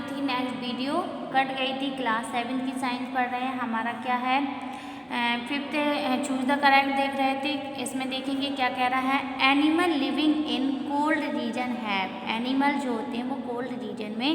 थी next video cut गई थी। क्लास 7 की साइंस पढ़ रहे हैं। हमारा क्या है, फिफ्थ चूज द करेक्ट देख रहे थे। इसमें देखेंगे क्या कह रहा है, animal living in cold region है। एनिमल जो होते हैं वो कोल्ड रीजन में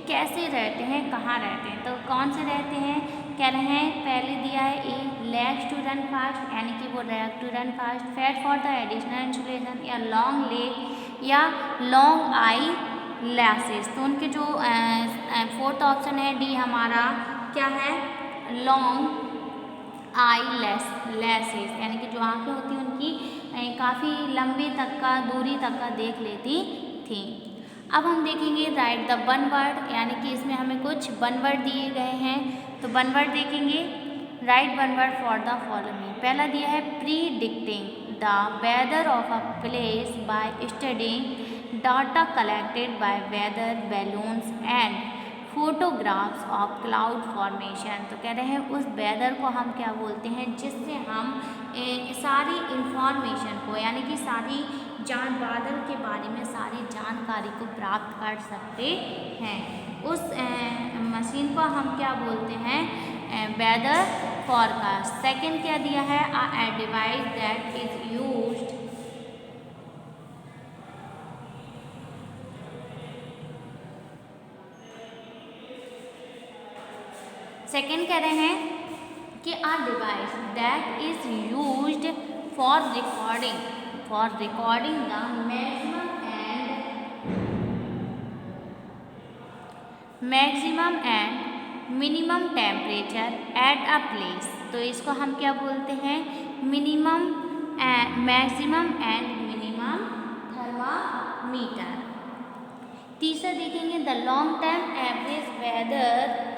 कैसे रहते हैं, कहाँ रहते हैं, तो कौन से रहते हैं, कह रहे हैं पहले दिया है a legs to run fast, यानी कि वो leg to run fast, fat for the additional insulation, या लॉन्ग लेग या लॉन्ग आई लैसेस। तो उनके जो फोर्थ ऑप्शन है डी हमारा क्या है, लॉन्ग आई लैसेस, यानी कि जो आँखें होती हैं उनकी काफ़ी लंबी तक का, दूरी तक का देख लेती थी। अब हम देखेंगे राइट द वन वर्ड, यानी कि इसमें हमें कुछ वन वर्ड दिए गए हैं। तो वन वर्ड देखेंगे, right one word for the following. पहला दिया है predicting the weather of a place by studying data collected by weather balloons and photographs of cloud formation. तो कह रहे हैं उस वेदर को हम क्या बोलते हैं, जिससे हम सारी इंफॉर्मेशन को, यानी कि सारी बादल के बारे में सारी जानकारी को प्राप्त कर सकते हैं। उस मशीन को हम क्या बोलते हैं, वेदर फॉरकास्ट। सेकेंड क्या दिया है, a device that is used second कह रहे हैं कि a device that is used for recording the maximum and minimum temperature at a place. तो इसको हम क्या बोलते हैं, minimum maximum and minimum thermometer. तीसरा देखेंगे the long term average weather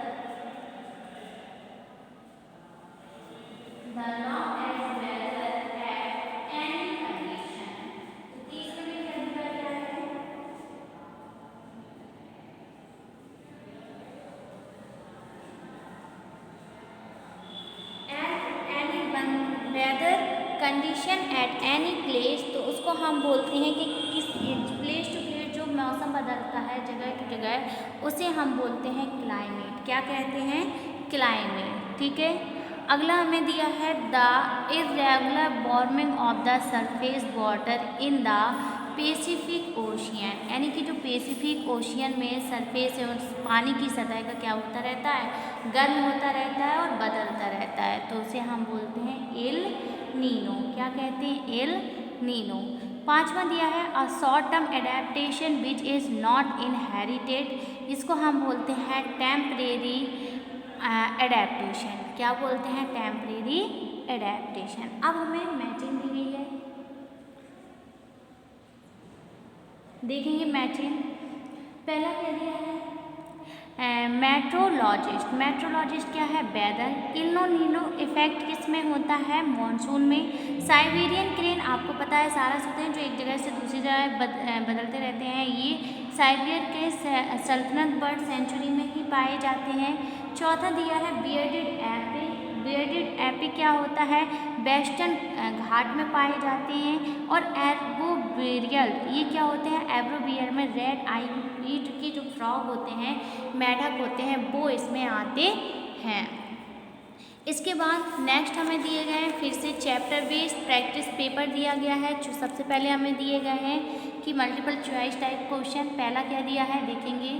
weather condition at any place. तो उसको हम बोलते हैं कि किस प्लेस टू प्लेस जो मौसम बदलता है जगह टू जगह, उसे हम बोलते हैं क्लाइमेट। क्या कहते हैं, क्लाइमेट। ठीक है। अगला हमें दिया है the irregular warming of the surface water in the Pacific ocean, यानी कि जो पैसिफिक ओशियन में सरफेस पानी की सतह का क्या होता रहता है, गर्म होता रहता है और बदलता रहता है। तो उसे हम बोलते हैं एल नीनो। क्या कहते हैं, एल नीनो। पांचवा दिया है a short term adaptation which is not inherited. इसको हम बोलते हैं टेम्परेरी एडेप्टेशन। क्या बोलते हैं, टेम्परेरी एडेप्टेशन। अब हमें मैचिंग दी गई है, देखेंगे मैचिंग। पहला क्या दिया है, मेट्रोलॉजिस्ट। मेट्रोलॉजिस्ट क्या है, वेदर। इल्नो नीनो इफेक्ट किस में होता है, मॉनसून में। साइबेरियन क्रेन आपको पता है सारस होते हैं जो एक जगह से दूसरी जगह बदलते रहते हैं। ये साइबेरियन के सल्तनत बर्ड सेंचुरी में ही पाए जाते हैं। चौथा दिया है बियर्डेड एपी। बियर्डेड एपी क्या होता है, वेस्टर्न घाट में पाए जाते हैं। और एर्बोविरियल, ये क्या होते हैं, एब्रोवियर में रेड आई ईट के जो फ्रॉग होते हैं, मेढक होते हैं, वो इसमें आते हैं। इसके बाद नेक्स्ट हमें दिए गए हैं फिर से चैप्टर बेस्ड प्रैक्टिस पेपर दिया गया है। जो सबसे पहले हमें दिए गए हैं कि मल्टीपल चॉइस टाइप क्वेश्चन। पहला क्या दिया है, देखेंगे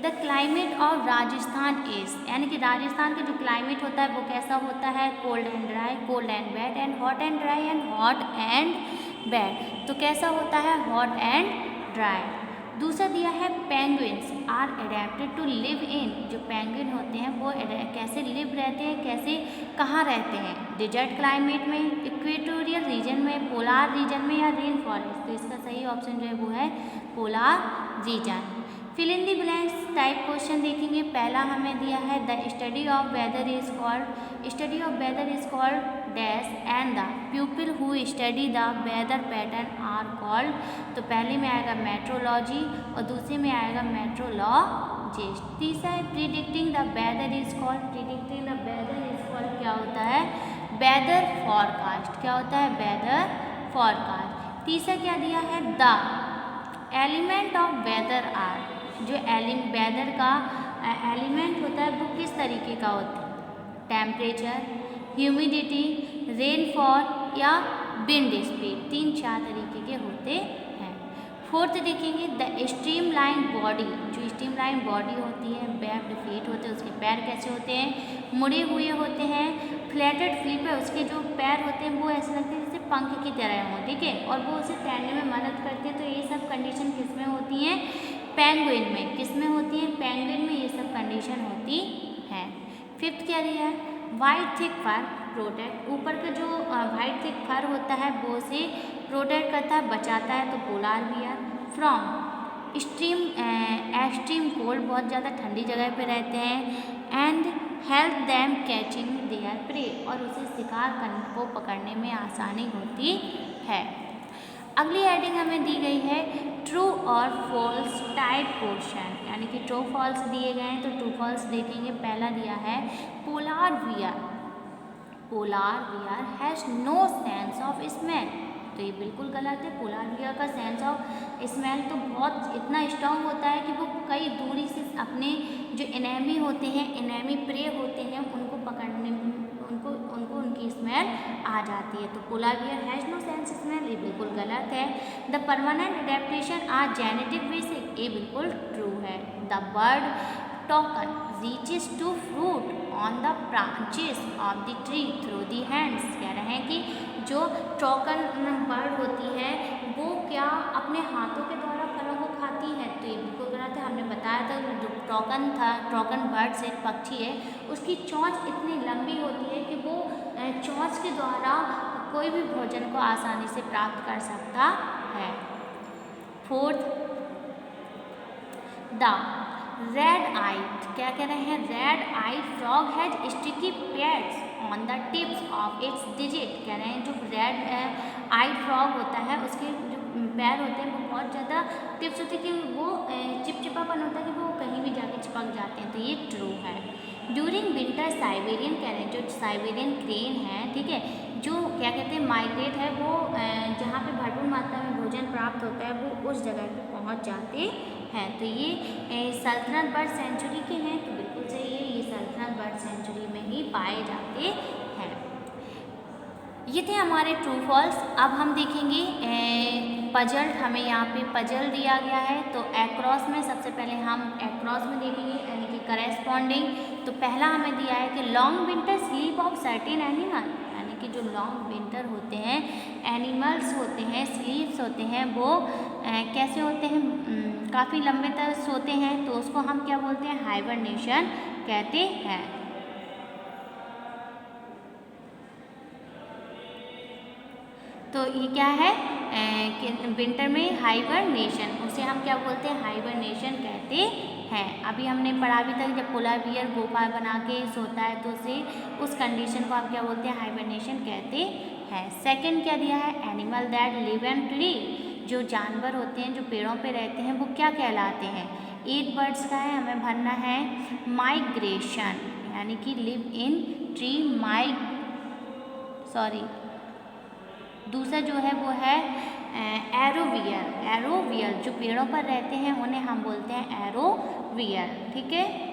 the climate of Rajasthan is, यानी कि राजस्थान का जो क्लाइमेट होता है वो कैसा होता है, cold and dry, cold and wet and hot and dry and hot and wet. तो कैसा होता है, हॉट एंड ड्राई। दूसरा दिया है penguins are adapted to live in. जो पेंगुइन होते हैं वो कैसे लिव रहते हैं, कैसे कहाँ रहते हैं, डिजर्ट क्लाइमेट में, इक्वेटोरियल रीजन में, पोलार रीजन में, या रेन फॉरेस्ट। तो इसका सही ऑप्शन जो है वो है polar region. Fill in the blanks type question देखेंगे। पहला हमें दिया है the study of weather is called, study of weather is called dash and the people who study the weather pattern are called. तो पहले में आएगा मेट्रोलॉजी और दूसरे में आएगा मेट्रोलॉजिस्ट। तीसरा है predicting the weather is called, predicting the weather is called क्या होता है, वेदर फॉरकास्ट। क्या होता है, वेदर फॉरकास्ट। तीसरा क्या दिया है, the element of weather are, जो वेदर का एलिमेंट होता है वो किस तरीके का होता है? टेम्परेचर, ह्यूमिडिटी, रेनफॉल या विंड स्पीड, 3-4 तरीके के होते हैं। फोर्थ देखेंगे द स्ट्रीमलाइन बॉडी, जो स्ट्रीमलाइन बॉडी होती है, वेब्ड फीट होते हैं, उसके पैर कैसे होते हैं? मुड़े हुए होते हैं। फ्लैटेड फीट पे उसके जो पैर होते हैं वो ऐसे लगते हैं जैसे पंख की तरह हों, ठीक है, और वो उसे तैरने में मदद करते हैं। तो ये सब कंडीशन किस में होती हैं? पेंगुइन में। किस में होती है? पेंगुइन में ये सब कंडीशन होती है। फिफ्थ क्या दिया है? वाइट थिक फर प्रोटेक्ट, ऊपर का जो वाइट थिक फर होता है वो उसे प्रोटेक्ट करता है, बचाता है। तो polar beer from extreme cold, बहुत ज़्यादा ठंडी जगह पे रहते हैं। And help them catching there pray, और उसे शिकार को पकड़ने में आसानी होती है। अगली हेडिंग हमें दी गई है ट्रू और फॉल्स टाइप क्वेश्चन, यानी कि ट्रू फॉल्स दिए गए हैं। तो ट्रू फॉल्स देखेंगे। पहला दिया है polar bear has no sense of smell, तो ये बिल्कुल गलत है। पोलार बियर का सेंस ऑफ स्मेल तो बहुत इतना स्ट्रॉन्ग होता है कि वो कई दूरी से अपने जो एनेमी होते हैं, एनेमी प्रे होते हैं, उनको पकड़ने उनको उनकी स्मेल आ जाती है। तो polar bear has no sense smell, ये बिल्कुल गलत है। The permanent adaptation are genetic basic, ये बिल्कुल ट्रू है। The bird token reaches to fruit on the branches of the tree through the hands, कह रहे हैं कि जो टोकन बर्ड होती है वो क्या अपने हाथों के द्वारा फलों को खाती है? तो ये बिल्कुल गलत है। हमने बताया था जो टोकन बर्ड एक पक्षी है, उसकी चोंच इतनी लंबी होती है कि वो चोंच के द्वारा कोई भी भोजन को आसानी से प्राप्त कर सकता है। फोर्थ द रेड आई, क्या कह रहे हैं? Red I frog has sticky pads on the tips of its digit, कह रहे हैं जो रेड आई फ्रॉग होता है उसके जो पैर होते हैं वो बहुत ज़्यादा टिप्स होती है कि वो चिपचिपापन होता है कि वो कहीं भी जाके चिपक जाते हैं। तो ये ट्रू है। ड्यूरिंग विंटर साइबेरियन, कह रहे हैं जो साइबेरियन क्रेन है, ठीक है, जो क्या कहते हैं माइग्रेट है, वो जहाँ पे भरपूर मात्रा में भोजन प्राप्त होता है वो उस जगह पे पहुँच जाते हैं। तो ये सल्तनत बर्ड सेंचुरी के हैं, तो बिल्कुल सही है, ये सल्तनत बर्ड सेंचुरी में ही पाए जाते हैं। ये थे हमारे ट्रू फॉल्स। अब हम देखेंगे पजल, हमें यहाँ पे पजल दिया गया है। तो एक्रॉस में सबसे पहले हम एक्रॉस में देखेंगे, यानी कि करेस्पॉन्डिंग। तो पहला हमें दिया है कि long winter sleep of certain animal, यानी कि जो लॉन्ग विंटर होते हैं, एनिमल्स होते हैं, स्लीप्स होते हैं, वो कैसे होते हैं? काफ़ी लंबे तक सोते हैं, तो उसको हम क्या बोलते हैं? हाइबरनेशन कहते हैं। तो ये क्या है कि विंटर में हाइबरनेशन, उसे हम क्या बोलते हैं? हाइबरनेशन कहते हैं। अभी हमने पढ़ा भी था जब पोलार बियर गुफा बना के सोता है तो उसे उस कंडीशन को आप क्या बोलते हैं? हाइबरनेशन कहते हैं। सेकंड क्या दिया है? Animal that live in tree, जो जानवर होते हैं जो पेड़ों पे रहते हैं वो क्या कहलाते हैं? 8 बर्ड्स का है, हमें भरना है माइग्रेशन, यानी कि लिव इन ट्री दूसरा जो है वो है एरोवियर, जो पेड़ों पर रहते हैं उन्हें हम बोलते हैं एरोवियर, ठीक है।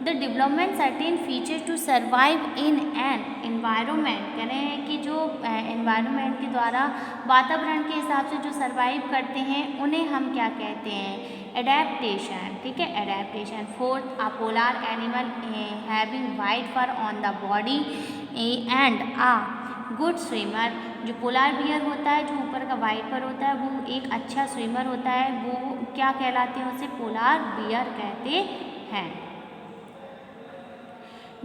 The development certain features to survive in an environment, कह रहे हैं कि जो एनवायरनमेंट के द्वारा वातावरण के हिसाब से जो सर्वाइव करते हैं उन्हें हम क्या कहते हैं? एडेप्टेशन, ठीक है, adaptation. Fourth, a polar animal having white fur on the body and a good swimmer, जो पोलार बियर होता है जो ऊपर का वाइट फर होता है वो एक अच्छा स्विमर होता है, वो क्या कहलाते हैं? उसे पोलार बियर कहते हैं।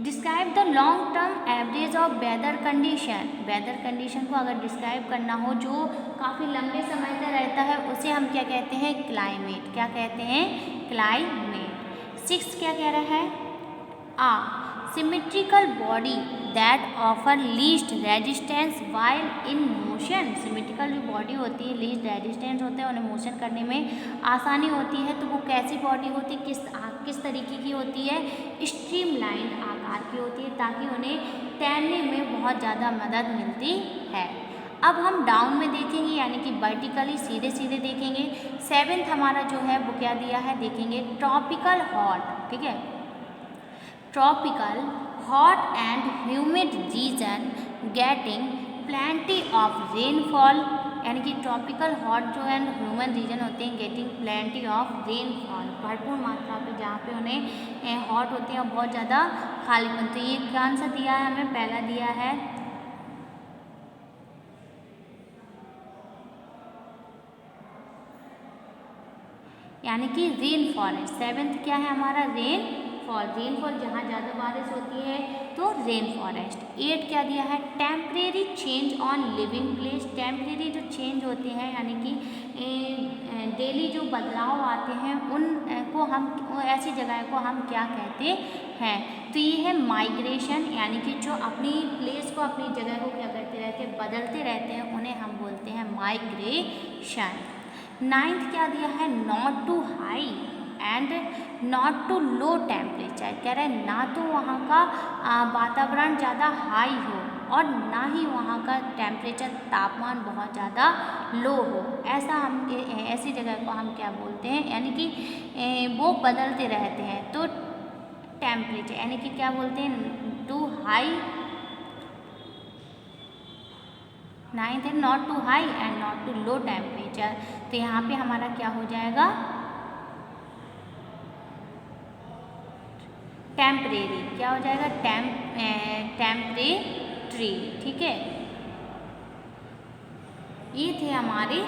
Describe the long term average of weather condition, weather condition को अगर डिस्क्राइब करना हो जो काफ़ी लंबे समय तक रहता है उसे हम क्या कहते हैं? क्लाइमेट, क्या कहते हैं? क्लाइमेट। 6 क्या कह रहा है? Symmetrical body that offer least resistance while in motion, symmetrical जो बॉडी होती है लीस्ट रेजिस्टेंस होते हैं, उन्हें मोशन करने में आसानी होती है। तो वो कैसी बॉडी होती है? किस तरीके की होती है? स्ट्रीमलाइन आकार की होती है, ताकि उन्हें तैरने में बहुत ज़्यादा मदद मिलती है। अब हम डाउन में देखेंगे, यानी कि वर्टिकली सीधे सीधे देखेंगे। 7th हमारा जो है वो क्या दिया है, देखेंगे ट्रॉपिकल हॉट, ठीक है, tropical hot and humid region getting plenty of rainfall, यानी कि ट्रॉपिकल हॉट जो एंड ह्यूमन रीजन होते हैं गेटिंग प्लेंटी ऑफ रेनफॉल, भरपूर मात्रा पे जहाँ पे उन्हें हॉट होते हैं और बहुत ज़्यादा खालीपन। तो ये कौन सा दिया है हमें, पहला दिया है यानी कि रेन फॉरेस्ट। 7th क्या है हमारा, रेनफॉल, रेनफॉल जहाँ ज़्यादा बारिश होती है तो रेन फॉरेस्ट। 8 क्या दिया है, temporary change on living place, temporary जो चेंज होते हैं यानी कि डेली जो बदलाव आते हैं उनको हम ऐसी जगह को हम क्या कहते हैं, तो ये है माइग्रेशन, यानी कि जो अपनी प्लेस को अपनी जगह को क्या करते रहते हैं, बदलते रहते हैं, उन्हें हम बोलते हैं माइग्रेशन। 9th क्या दिया है, not too high and not too low temperature, कह रहे हैं ना तो वहाँ का वातावरण ज़्यादा हाई हो और ना ही वहाँ का टेम्परेचर तापमान बहुत ज़्यादा लो हो, ऐसा हम ऐसी जगह को हम क्या बोलते हैं, यानी कि वो बदलते रहते हैं तो टेम्परेचर, यानी कि क्या बोलते हैं, टू हाई। 9th है not too high and not too low temperature, तो यहाँ पे हमारा क्या हो जाएगा, टेम्परेरी, क्या हो जाएगा, टेम्परेरी, ठीक है। ये थे हमारे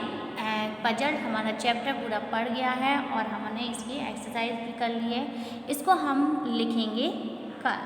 पजल, हमारा चैप्टर पूरा पढ़ गया है और हमने इसकी एक्सरसाइज भी कर ली है, इसको हम लिखेंगे कल।